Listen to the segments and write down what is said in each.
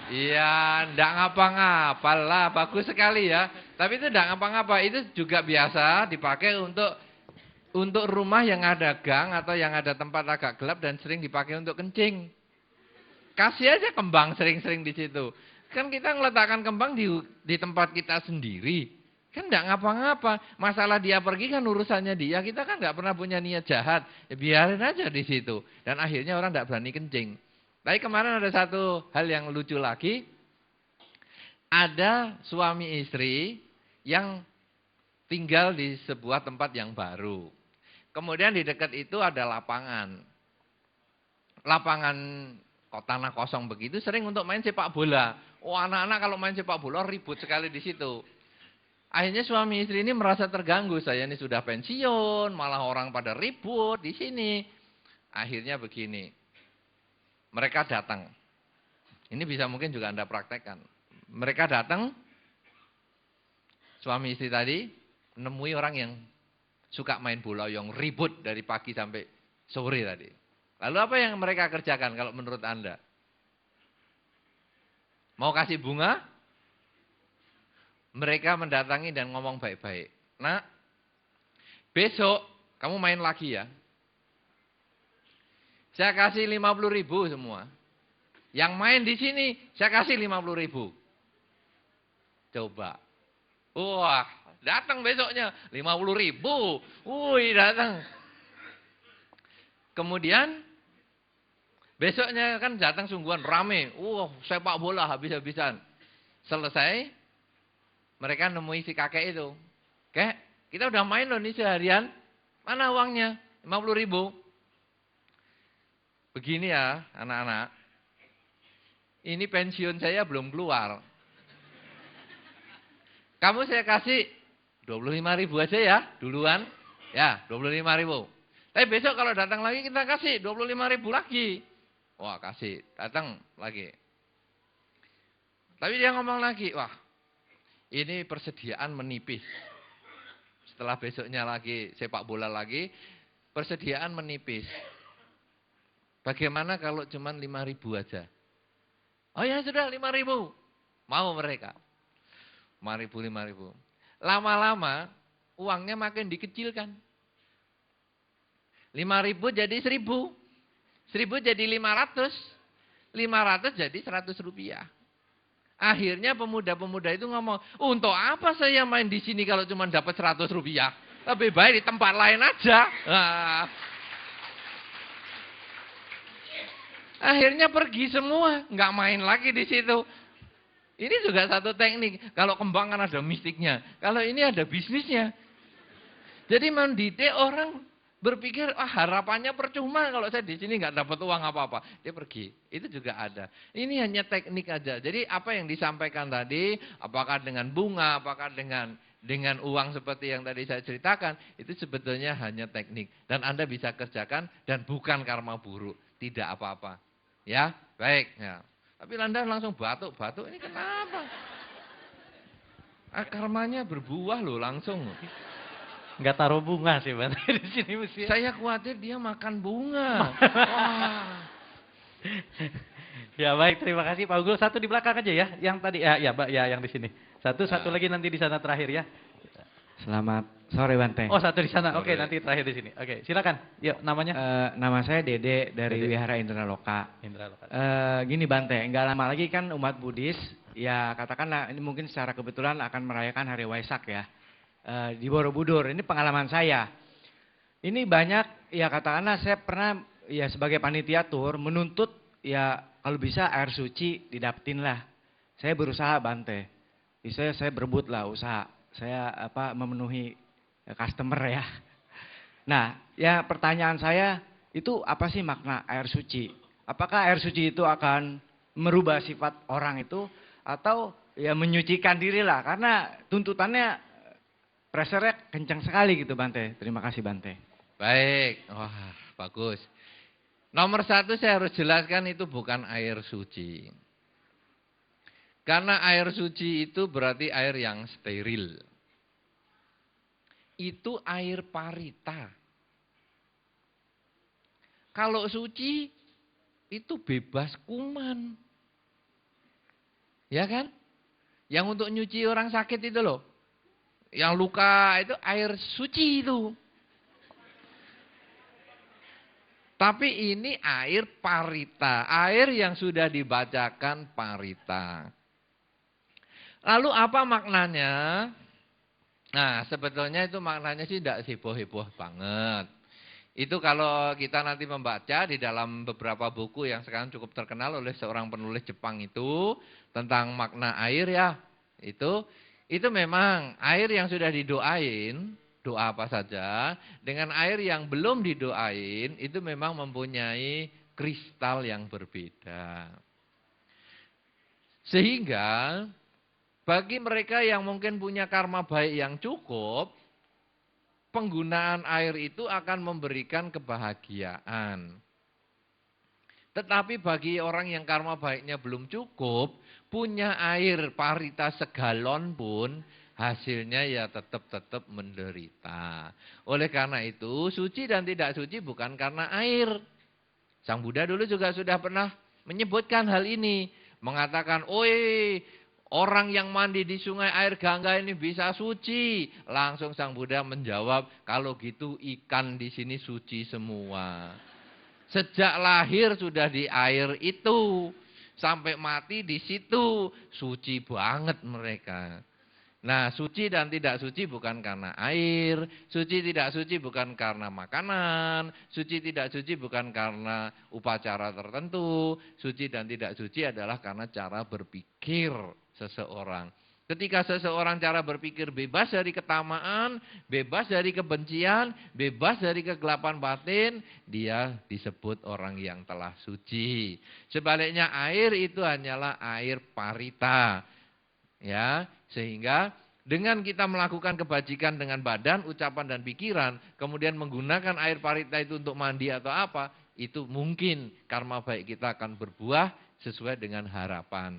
Iya, ndak ngapa-ngapa lah, bagus sekali ya. Tapi itu ndak ngapa-ngapa, itu juga biasa dipakai untuk rumah yang ada gang atau yang ada tempat agak gelap dan sering dipakai untuk kencing. Kasih aja kembang sering-sering di situ. Kan kita ngeletakkan kembang di tempat kita sendiri. Kan nggak ngapa-ngapa. Masalah dia pergi kan urusannya dia. Kita kan nggak pernah punya niat jahat. Ya biarin aja di situ. Dan akhirnya orang nggak berani kencing. Tapi kemarin ada satu hal yang lucu lagi. Ada suami istri yang tinggal di sebuah tempat yang baru. Kemudian di dekat itu ada lapangan. Lapangan tanah kosong begitu sering untuk main sepak bola. Oh, anak-anak kalau main sepak bola ribut sekali di situ. Akhirnya suami istri ini merasa terganggu. Saya ini sudah pensiun, malah orang pada ribut di sini. Akhirnya begini. Mereka datang. Ini bisa mungkin juga Anda praktekkan. Mereka datang, suami istri tadi menemui orang yang suka main bola, yang ribut dari pagi sampai sore tadi. Lalu apa yang mereka kerjakan kalau menurut Anda? Mau kasih bunga? Mereka mendatangi dan ngomong baik-baik. Nah, besok kamu main lagi ya. Saya kasih 50.000 semua. Yang main di sini saya kasih 50.000. Coba. Wah, datang besoknya 50.000. Wih, datang. Kemudian besoknya kan datang sungguhan rame. Sepak bola habis-habisan. Selesai, mereka nemui si kakek itu. Kek, kita udah main loh nih seharian. Mana uangnya? 50.000. Begini ya anak-anak. Ini pensiun saya belum keluar. Kamu saya kasih 25.000 aja ya duluan. Ya 25.000. Tapi besok kalau datang lagi kita kasih 25.000 lagi. Wah kasih, datang lagi. Tapi dia ngomong lagi, wah ini persediaan menipis. Setelah besoknya lagi sepak bola lagi, persediaan menipis. Bagaimana kalau cuma 5.000 aja? Oh ya sudah 5.000. Mau mereka. 5.000. Lama-lama uangnya makin dikecilkan. 5.000 jadi 1.000. 1.000 jadi 500. 500 jadi 100 rupiah. Akhirnya pemuda-pemuda itu ngomong, untuk apa saya main di sini kalau cuma dapat 100 rupiah? Lebih baik di tempat lain aja. Nah, akhirnya pergi semua, nggak main lagi di situ. Ini juga satu teknik. Kalau kembang kan ada mistiknya. Kalau ini ada bisnisnya. Jadi mendidik orang berpikir, harapannya percuma kalau saya di sini nggak dapat uang apa-apa. Dia pergi. Itu juga ada. Ini hanya teknik aja. Jadi apa yang disampaikan tadi, apakah dengan bunga, apakah dengan uang seperti yang tadi saya ceritakan, itu sebetulnya hanya teknik. Dan Anda bisa kerjakan dan bukan karma buruk. Tidak apa-apa. Ya, baik. Ya. Tapi Anda langsung batuk-batuk, ini kenapa? Karmanya berbuah loh langsung. Enggak taruh bunga sih Bante di sini mesti. Saya khawatir dia makan bunga. Wah. Ya baik, terima kasih Pak Ugul. Satu di belakang aja ya, yang tadi ya Mbak ya yang di sini. Satu lagi nanti di sana terakhir ya. Selamat sore Bante. Oh satu di sana, oke nanti terakhir di sini. Oke silakan, yuk namanya. Nama saya Dede dari Wihara Indraloka. Gini Bante, enggak lama lagi kan umat Buddhis, ya katakanlah ini mungkin secara kebetulan akan merayakan Hari Waisak ya. Di Borobudur, ini pengalaman saya. Ini banyak, ya katakanlah saya pernah ya sebagai panitia tur menuntut ya kalau bisa air suci didapetin lah. Saya berusaha Bante, saya berebut lah usaha. Saya memenuhi customer ya. Nah, ya pertanyaan saya itu apa sih makna air suci? Apakah air suci itu akan merubah sifat orang itu atau ya menyucikan diri lah? Karena tuntutannya pressure-nya kencang sekali gitu Bante. Terima kasih Bante. Baik, wah bagus. Nomor satu saya harus jelaskan itu bukan air suci. Karena air suci itu berarti air yang steril. Itu air parita. Kalau suci itu bebas kuman. Ya kan? Yang untuk nyuci orang sakit itu loh. Yang luka itu air suci itu. Tapi ini air parita, air yang sudah dibacakan parita. Lalu apa maknanya? Nah, sebetulnya itu maknanya sih tidak heboh-heboh banget. Itu kalau kita nanti membaca di dalam beberapa buku yang sekarang cukup terkenal oleh seorang penulis Jepang itu tentang makna air ya. Itu memang air yang sudah didoain, doa apa saja, dengan air yang belum didoain itu memang mempunyai kristal yang berbeda. Sehingga bagi mereka yang mungkin punya karma baik yang cukup, penggunaan air itu akan memberikan kebahagiaan. Tetapi bagi orang yang karma baiknya belum cukup, punya air parita segalon pun, hasilnya ya tetap menderita. Oleh karena itu, suci dan tidak suci bukan karena air. Sang Buddha dulu juga sudah pernah menyebutkan hal ini. Mengatakan, oi, orang yang mandi di sungai air Gangga ini bisa suci. Langsung Sang Buddha menjawab, kalau gitu ikan di sini suci semua. Sejak lahir sudah di air itu. Sampai mati di situ. Suci banget mereka. Nah, suci dan tidak suci bukan karena air. Suci tidak suci bukan karena makanan. Suci tidak suci bukan karena upacara tertentu. Suci dan tidak suci adalah karena cara berpikir seseorang. Ketika seseorang cara berpikir bebas dari ketamaan, bebas dari kebencian, bebas dari kegelapan batin, dia disebut orang yang telah suci. Sebaliknya air itu hanyalah air parita. Ya, sehingga dengan kita melakukan kebajikan dengan badan, ucapan dan pikiran, kemudian menggunakan air parita itu untuk mandi atau apa, itu mungkin karma baik kita akan berbuah sesuai dengan harapan.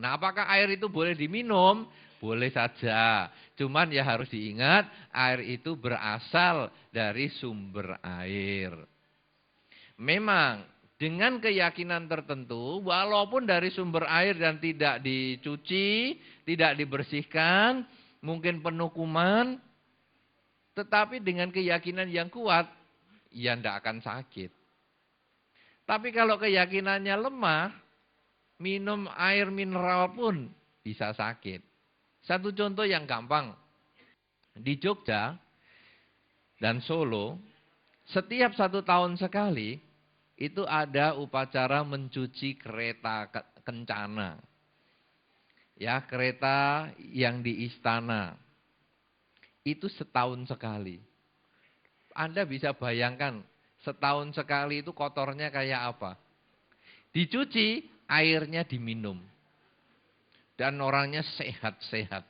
Nah, apakah air itu boleh diminum? Boleh saja. Cuman ya harus diingat, air itu berasal dari sumber air. Memang dengan keyakinan tertentu, walaupun dari sumber air dan tidak dicuci, tidak dibersihkan, mungkin penuh kuman, tetapi dengan keyakinan yang kuat, ya tidak akan sakit. Tapi kalau keyakinannya lemah, minum air mineral pun bisa sakit. Satu contoh yang gampang. Di Jogja dan Solo, setiap 1 tahun sekali, itu ada upacara mencuci kereta kencana. Ya, kereta yang di istana. Itu setahun sekali. Anda bisa bayangkan, setahun sekali itu kotornya kayak apa. Dicuci, airnya diminum. Dan orangnya sehat-sehat.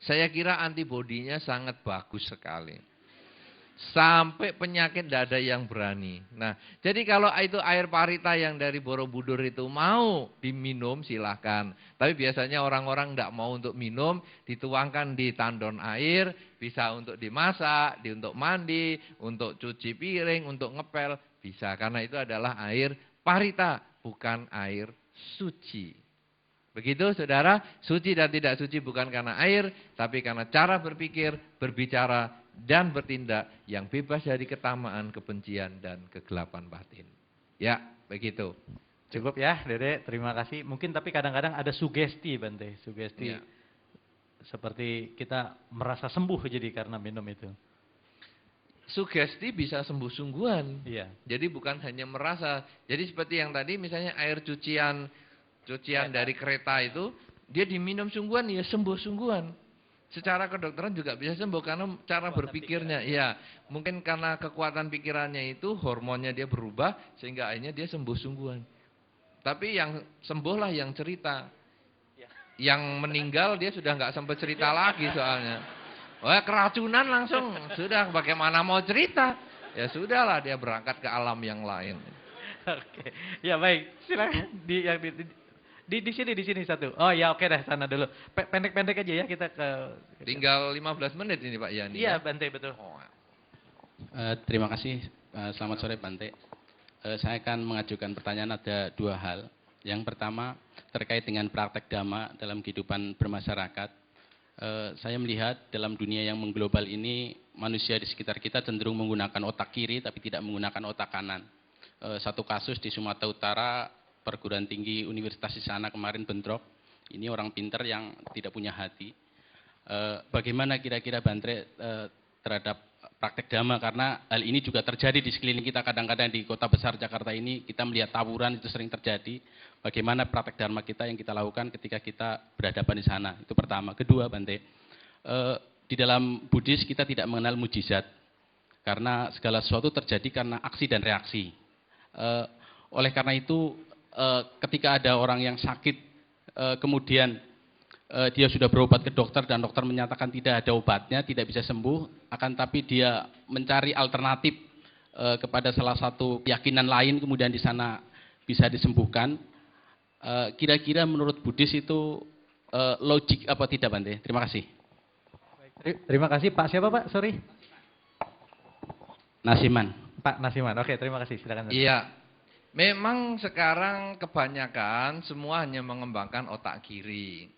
Saya kira antibodinya sangat bagus sekali. Sampai penyakit tidak ada yang berani. Nah, jadi kalau itu air parita yang dari Borobudur itu mau diminum silahkan. Tapi biasanya orang-orang tidak mau untuk minum, dituangkan di tandon air, bisa untuk dimasak, untuk mandi, untuk cuci piring, untuk ngepel, bisa. Karena itu adalah air parita, bukan air suci. Begitu saudara, suci dan tidak suci bukan karena air, tapi karena cara berpikir, berbicara, dan bertindak yang bebas dari ketamaan, kebencian, dan kegelapan batin. Ya, begitu. Cukup ya, Dede. Terima kasih. Mungkin tapi kadang-kadang ada sugesti, Bante. Sugesti ya. Seperti kita merasa sembuh jadi karena minum itu. Sugesti bisa sembuh sungguhan. Iya. Jadi bukan hanya merasa. Jadi seperti yang tadi misalnya air cucian dari kereta itu, dia diminum sungguhan, ya sembuh sungguhan. Secara kedokteran juga bisa sembuh karena cara berpikirnya. Iya, mungkin karena kekuatan pikirannya itu hormonnya dia berubah sehingga akhirnya dia sembuh sungguhan. Tapi yang sembuh lah yang cerita. Yang meninggal dia sudah nggak sempat cerita lagi soalnya. Wah, keracunan langsung sudah bagaimana mau cerita? Ya sudahlah dia berangkat ke alam yang lain. Oke. Ya baik, silakan di sini satu. Oh ya oke dah sana dulu. Pendek-pendek aja ya kita ke. Tinggal 15 menit ini Pak Yani. Iya Bante betul. Terima kasih. Selamat sore Bante. Saya akan mengajukan pertanyaan ada 2 hal. Yang pertama, terkait dengan praktek dhamma dalam kehidupan bermasyarakat. Saya melihat dalam dunia yang mengglobal ini, manusia di sekitar kita cenderung menggunakan otak kiri tapi tidak menggunakan otak kanan. Satu kasus di Sumatera Utara, perguruan tinggi universitas di sana kemarin bentrok. Ini orang pintar yang tidak punya hati. Bagaimana kira-kira Bante terhadap praktek dhamma, karena hal ini juga terjadi di sekeliling kita. Kadang-kadang di kota besar Jakarta ini kita melihat tawuran itu sering terjadi. Bagaimana praktek dharma kita yang kita lakukan ketika kita berhadapan di sana. Itu pertama. Kedua, Bante, di dalam Buddhis kita tidak mengenal mujizat, karena segala sesuatu terjadi karena aksi dan reaksi. Oleh karena itu, ketika ada orang yang sakit, kemudian dia sudah berobat ke dokter dan dokter menyatakan tidak ada obatnya, tidak bisa sembuh, akan tapi dia mencari alternatif kepada salah satu keyakinan lain, kemudian di sana bisa disembuhkan. Kira-kira menurut Buddhis itu logik apa tidak, Bante? Terima kasih. Terima kasih. Pak siapa Pak? Sorry. Nasiman. Pak Nasiman. Oke, terima kasih. Silakan. Iya. Memang sekarang kebanyakan semua hanya mengembangkan otak kiri.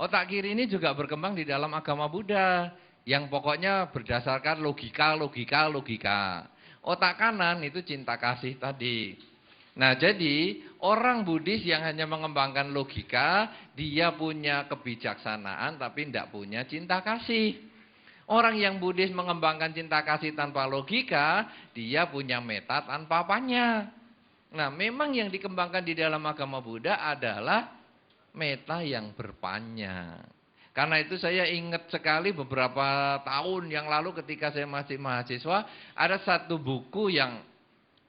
Otak kiri ini juga berkembang di dalam agama Buddha, yang pokoknya berdasarkan logika. Otak kanan itu cinta kasih tadi. Nah, jadi orang Buddhis yang hanya mengembangkan logika, dia punya kebijaksanaan tapi tidak punya cinta kasih. Orang yang Buddhis mengembangkan cinta kasih tanpa logika, dia punya meta tanpa panya. Nah, memang yang dikembangkan di dalam agama Buddha adalah meta yang berpanya. Karena itu saya ingat sekali beberapa tahun yang lalu ketika saya masih mahasiswa, ada satu buku yang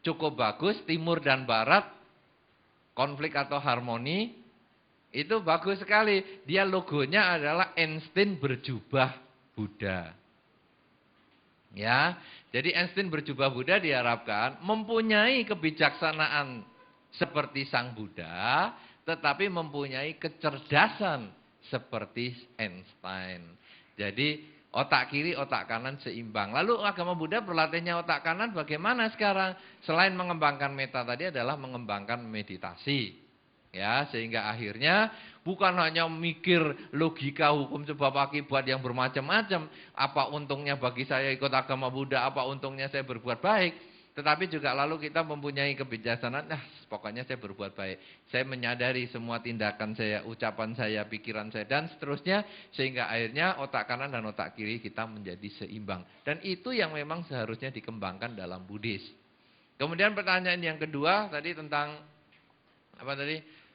cukup bagus, Timur dan Barat, Konflik atau Harmoni. Itu bagus sekali. Dia logonya adalah Einstein berjubah Buddha. Ya, jadi Einstein berjubah Buddha diharapkan mempunyai kebijaksanaan seperti Sang Buddha, tetapi mempunyai kecerdasan seperti Einstein. Jadi otak kiri, otak kanan seimbang. Lalu agama Buddha berlatihnya otak kanan bagaimana sekarang? Selain mengembangkan meta tadi adalah mengembangkan meditasi. Ya, sehingga akhirnya bukan hanya mikir logika hukum sebab akibat yang bermacam-macam. Apa untungnya bagi saya ikut agama Buddha, apa untungnya saya berbuat baik. Tetapi juga lalu kita mempunyai kebijaksanaan, pokoknya saya berbuat baik. Saya menyadari semua tindakan saya, ucapan saya, pikiran saya, dan seterusnya. Sehingga akhirnya otak kanan dan otak kiri kita menjadi seimbang. Dan itu yang memang seharusnya dikembangkan dalam Buddhis. Kemudian pertanyaan yang kedua tadi tentang,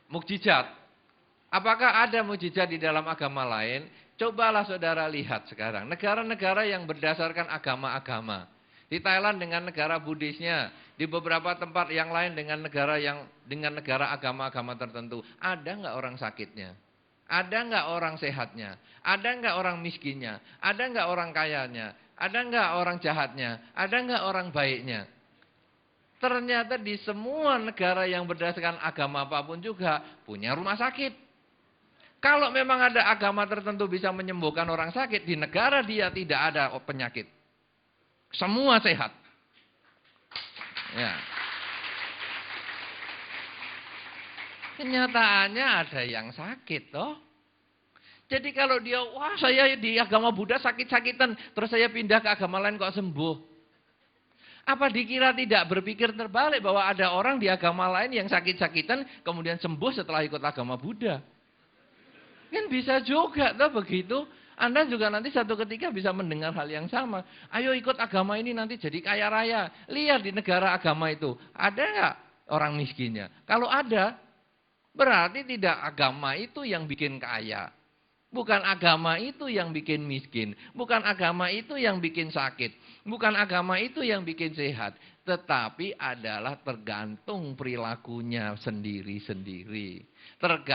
mukjizat. Apakah ada mukjizat di dalam agama lain? Cobalah saudara lihat sekarang. Negara-negara yang berdasarkan agama-agama. Di Thailand dengan negara Buddhisnya, di beberapa tempat yang lain dengan negara agama-agama tertentu. Ada nggak orang sakitnya? Ada nggak orang sehatnya? Ada nggak orang miskinnya? Ada nggak orang kayanya? Ada nggak orang jahatnya? Ada nggak orang baiknya? Ternyata di semua negara yang berdasarkan agama apapun juga punya rumah sakit. Kalau memang ada agama tertentu bisa menyembuhkan orang sakit, di negara dia tidak ada penyakit. Semua sehat. Ya. Kenyataannya ada yang sakit toh. Jadi kalau dia, saya di agama Buddha sakit-sakitan, terus saya pindah ke agama lain kok sembuh. Apa dikira tidak berpikir terbalik bahwa ada orang di agama lain yang sakit-sakitan kemudian sembuh setelah ikut agama Buddha? Kan bisa juga toh begitu. Anda juga nanti satu ketika bisa mendengar hal yang sama. Ayo ikut agama ini nanti jadi kaya raya. Lihat di negara agama itu. Ada nggak orang miskinnya? Kalau ada, berarti tidak agama itu yang bikin kaya. Bukan agama itu yang bikin miskin. Bukan agama itu yang bikin sakit. Bukan agama itu yang bikin sehat. Tetapi adalah tergantung perilakunya sendiri-sendiri.